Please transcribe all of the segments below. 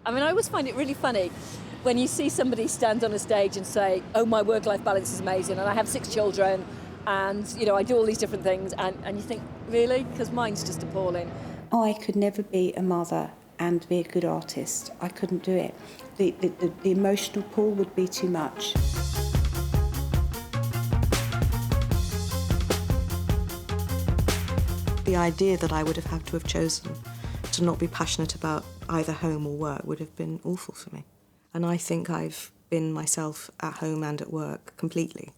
I mean, I always find it really funny when you see somebody stand on a stage and say, oh, my work-life balance is amazing and I have 6 children and, you know, I do all these different things, and you think, really? Because mine's just appalling. I could never be a mother and be a good artist. I couldn't do it. The emotional pull would be too much. The idea that I would have had to have chosen to not be passionate about either home or work would have been awful for me. And I think I've been myself at home and at work completely.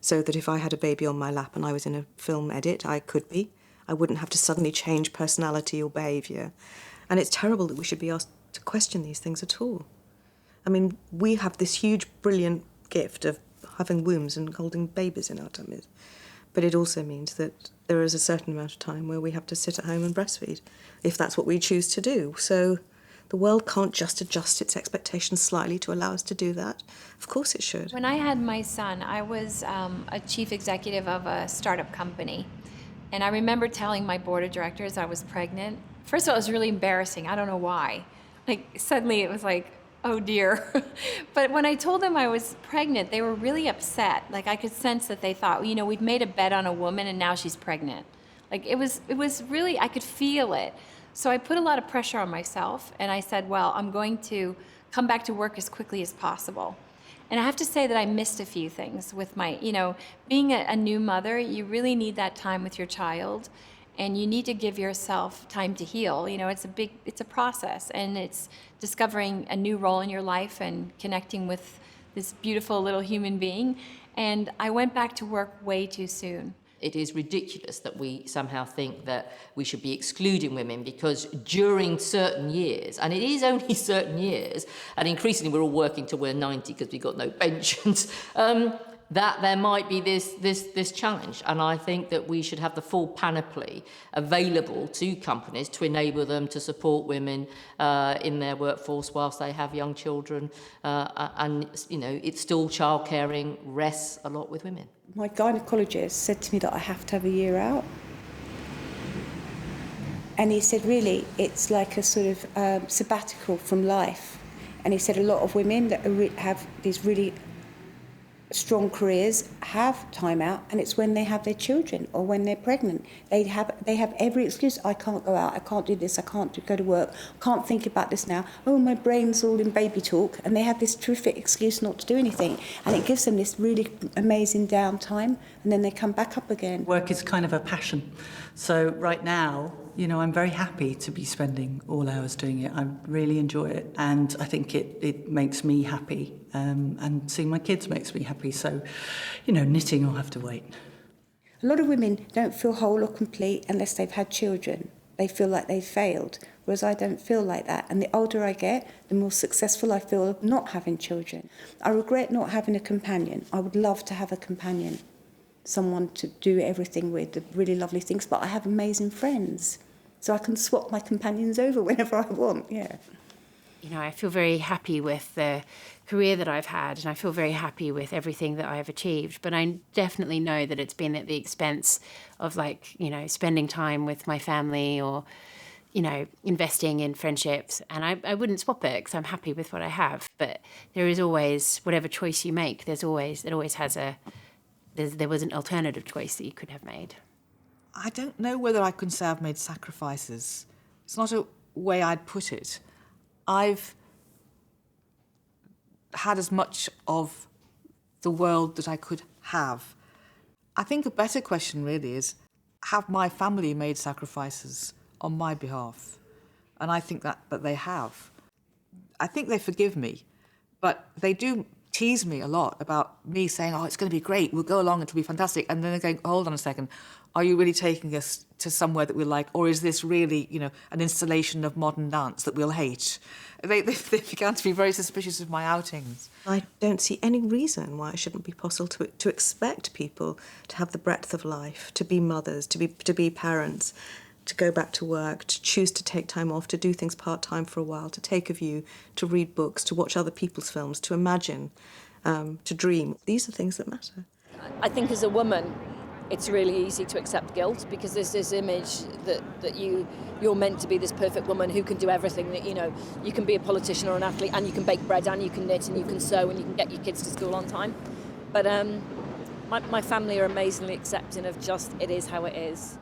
So that if I had a baby on my lap and I was in a film edit, I could be. I wouldn't have to suddenly change personality or behaviour. And it's terrible that we should be asked to question these things at all. I mean, we have this huge, brilliant gift of having wombs and holding babies in our tummies. But it also means that there is a certain amount of time where we have to sit at home and breastfeed, if that's what we choose to do. So the world can't just adjust its expectations slightly to allow us to do that. Of course it should. When I had my son, I was a chief executive of a startup company. And I remember telling my board of directors I was pregnant. First of all, it was really embarrassing. I don't know why. Like, suddenly it was like, oh dear. But when I told them I was pregnant, they were really upset. Like, I could sense that they thought, you know, we'd made a bet on a woman and now she's pregnant. Like, it was really, I could feel it. So I put a lot of pressure on myself and I said, well, I'm going to come back to work as quickly as possible. And I have to say that I missed a few things with my, you know, being a new mother, you really need that time with your child. And you need to give yourself time to heal. You know, it's a process, and it's discovering a new role in your life and connecting with this beautiful little human being. And I went back to work way too soon. It is ridiculous that we somehow think that we should be excluding women because during certain years, and it is only certain years, and increasingly we're all working till we're 90 because we've got no pensions, that there might be this challenge. And I think that we should have the full panoply available to companies to enable them to support women in their workforce whilst they have young children. And, you know, it's still childcaring rests a lot with women. My gynaecologist said to me that I have to have a year out. And he said, really, it's like a sort of sabbatical from life. And he said a lot of women that have these really strong careers have time out, and it's when they have their children or when they're pregnant. They have every excuse. I can't go out, I can't do this, I can't go to work, can't think about this now. Oh, my brain's all in baby talk, and they have this terrific excuse not to do anything, and it gives them this really amazing downtime, and then they come back up again. Work is kind of a passion. So right now, you know, I'm very happy to be spending all hours doing it. I really enjoy it, and I think it makes me happy, and seeing my kids makes me happy. So, you know, knitting will have to wait. A lot of women don't feel whole or complete unless they've had children. They feel like they've failed, whereas I don't feel like that. And the older I get, the more successful I feel of not having children. I regret not having a companion. I would love to have a companion. Someone to do everything with, the really lovely things, but I have amazing friends, so I can swap my companions over whenever I want, yeah. You know, I feel very happy with the career that I've had, and I feel very happy with everything that I've achieved, but I definitely know that it's been at the expense of, like, you know, spending time with my family or, you know, investing in friendships, and I wouldn't swap it because I'm happy with what I have, but there is always, whatever choice you make, it always has there was an alternative choice that you could have made. I don't know whether I can say I've made sacrifices. It's not a way I'd put it. I've had as much of the world that I could have. I think a better question really is, have my family made sacrifices on my behalf? And I think that they have. I think they forgive me, but they do tease me a lot about me saying, oh, it's going to be great, we'll go along, it'll be fantastic. And then they're going, hold on a second, are you really taking us to somewhere that we like? Or is this really, you know, an installation of modern dance that we'll hate? They began to be very suspicious of my outings. I don't see any reason why it shouldn't be possible to expect people to have the breadth of life, to be mothers, to be parents, to go back to work, to choose to take time off, to do things part-time for a while, to take a view, to read books, to watch other people's films, to imagine, to dream. These are things that matter. I think as a woman, it's really easy to accept guilt, because there's this image that you're meant to be this perfect woman who can do everything, that, you know, you can be a politician or an athlete, and you can bake bread, and you can knit, and you can sew, and you can get your kids to school on time. But my family are amazingly accepting of just, it is how it is.